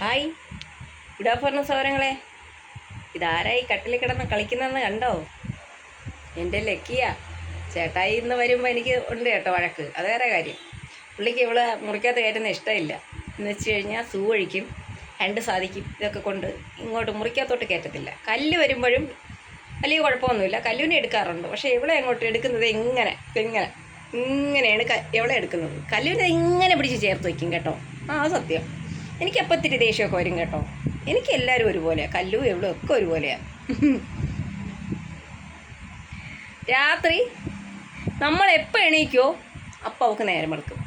Hi, good afternoon സൗരങ്ങളെ. ഇതാരായി കട്ടിൽ കിടന്ന് കളിക്കുന്നതെന്ന് കണ്ടോ? എൻ്റെ ലക്കിയ ചേട്ടായി ഇന്ന് വരുമ്പോൾ എനിക്ക് ഉണ്ട് കേട്ടോ വഴക്ക്. അത് വേറെ കാര്യം. പുള്ളിക്ക് ഇവള് മുറിക്കകത്ത് കയറ്റുന്ന ഇഷ്ടമില്ല എന്ന് വെച്ച് കഴിഞ്ഞാൽ സൂ ഒഴിക്കും, രണ്ട് സാധിക്കും, ഇതൊക്കെ കൊണ്ട് ഇങ്ങോട്ട് മുറിക്കകത്തോട്ട് കയറ്റത്തില്ല. കല്ല് വരുമ്പോഴും വലിയ കുഴപ്പമൊന്നുമില്ല, കല്ലുവിനെ എടുക്കാറുണ്ട്. പക്ഷേ ഇവളെ അങ്ങോട്ട് എടുക്കുന്നത് ഇങ്ങനെയാണ് ഇവളെ എടുക്കുന്നത്. കല്ലുവിനെ ഇങ്ങനെ പിടിച്ച് ചേർത്ത് വയ്ക്കും കേട്ടോ. അത് സത്യം. എനിക്കപ്പം ഇത്തിരി ദേഷ്യമൊക്കെ വരും കേട്ടോ. എനിക്ക് എല്ലാവരും ഒരുപോലെയാണ്, കല്ലു എവളും ഒക്കെ ഒരുപോലെയാണ്. രാത്രി നമ്മൾ എപ്പോൾ എണീക്കോ അപ്പം അവൾക്ക് നേരം എടുക്കും.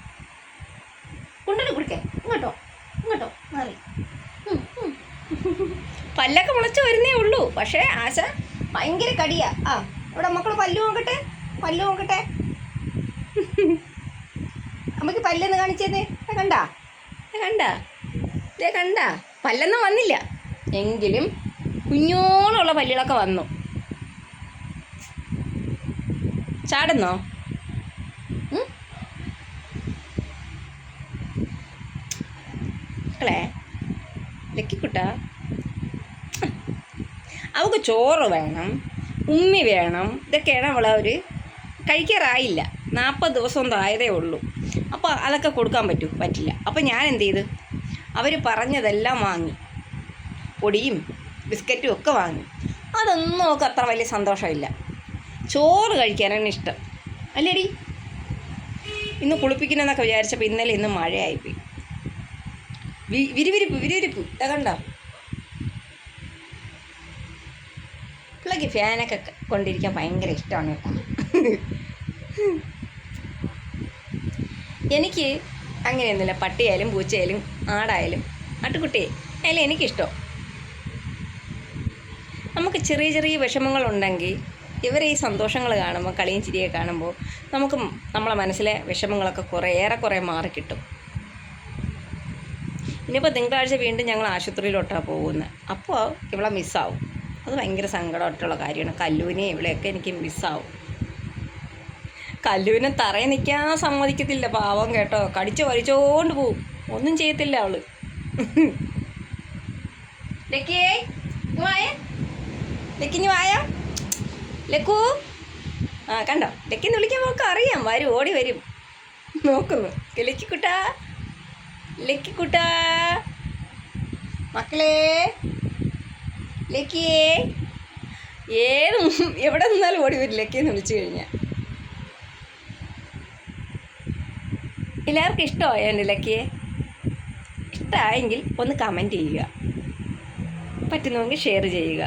കൊണ്ടു കുടിക്കേ, ഇങ്ങോട്ടോ മാറി. പല്ലൊക്കെ മുളച്ച് വരുന്നേ ഉള്ളൂ, പക്ഷേ ആശ ഭയങ്കര കടിയാ. ഇവിടെ മക്കൾ പല്ലു നോക്കട്ടെ. അമ്മയ്ക്ക് പല്ലെന്ന് കാണിച്ചതേ കണ്ട പല്ലൊന്നും വന്നില്ല, എങ്കിലും കുഞ്ഞോളമുള്ള പല്ലുകളൊക്കെ വന്നു. ചാടുന്നോ? മക്കളെ ലക്കിക്കുട്ട, അവൾക്ക് ചോറ് വേണം, ഉമ്മി വേണം. ഇതൊക്കെയാണ് അവളെ കഴിക്കാറായില്ല. 40 ദിവസം ഒന്നും ആയതേ ഉള്ളൂ. അപ്പോൾ അതൊക്കെ കൊടുക്കാൻ പറ്റില്ല. അപ്പോൾ ഞാൻ എന്ത് ചെയ്ത്, അവർ പറഞ്ഞതെല്ലാം വാങ്ങി, പൊടിയും ബിസ്ക്കറ്റും ഒക്കെ വാങ്ങി. അതൊന്നും അവൾക്ക് അത്ര വലിയ സന്തോഷമില്ല. ചോറ് കഴിക്കാനാണ് ഇഷ്ടം. അല്ലേടി? ഇന്ന് കുളിപ്പിക്കണമെന്നൊക്കെ വിചാരിച്ചപ്പോൾ ഇന്നും മഴയായിപ്പോയി. വിരിവിരിപ്പ് ഇതാ കണ്ടോ? പിള്ളേക്ക് ഫാനൊക്കെ കൊണ്ടിരിക്കാൻ ഭയങ്കര ഇഷ്ടമാണ് കേട്ടോ. എനിക്ക് അങ്ങനെയൊന്നുമില്ല. പട്ടിയായാലും പൂച്ചയായാലും ആടായാലും ആട്ടുകുട്ടിയെ ആയാലും എനിക്കിഷ്ടം. നമുക്ക് ചെറിയ ചെറിയ വിഷമങ്ങളുണ്ടെങ്കിൽ ഇവരെ ഈ സന്തോഷങ്ങൾ കാണുമ്പോൾ, കളിയും ചിരിയൊക്കെ കാണുമ്പോൾ നമുക്ക് നമ്മളെ മനസ്സിലെ വിഷമങ്ങളൊക്കെ കുറേ മാറിക്കിട്ടും. ഇനിയിപ്പോൾ തിങ്കളാഴ്ച വീണ്ടും ഞങ്ങൾ ആശുപത്രിയിലോട്ടാണ് പോകുന്നത്. അപ്പോൾ ഇവളെ മിസ്സാവും. അത് ഭയങ്കര സങ്കടമായിട്ടുള്ള കാര്യമാണ്. കല്ലുവിനെയും ഇവളെയൊക്കെ എനിക്ക് മിസ്സാവും. കല്ലുവിനെ തറയിൽ നിൽക്കാൻ സമ്മതിക്കത്തില്ല, പാവം കേട്ടോ. കടിച്ച് വലിച്ചോണ്ട് പോവും, ഒന്നും ചെയ്യത്തില്ല അവള്. ലക്കിയേ ലക്കിഞ്ഞ് വായോ ലക്കു. കണ്ടോ, ലക്കിന്ന് വിളിക്കാൻ നമുക്ക് അറിയാം, വരും, ഓടി വരും. നോക്കുന്നു ലക്കിക്കുട്ടാ മക്കളെ. ലക്കിയേ എവിടെ നിന്നാലും ഓടി വരും ലക്കിയെന്ന് വിളിച്ചു കഴിഞ്ഞാൽ. എല്ലാവർക്കും ഇഷ്ടമായോ എൻ്റെ ലക്കിയെ? ഇഷ്ടമായെങ്കിൽ ഒന്ന് കമൻറ്റ് ചെയ്യുക, പറ്റുന്നുവെങ്കിൽ ഷെയർ ചെയ്യുക.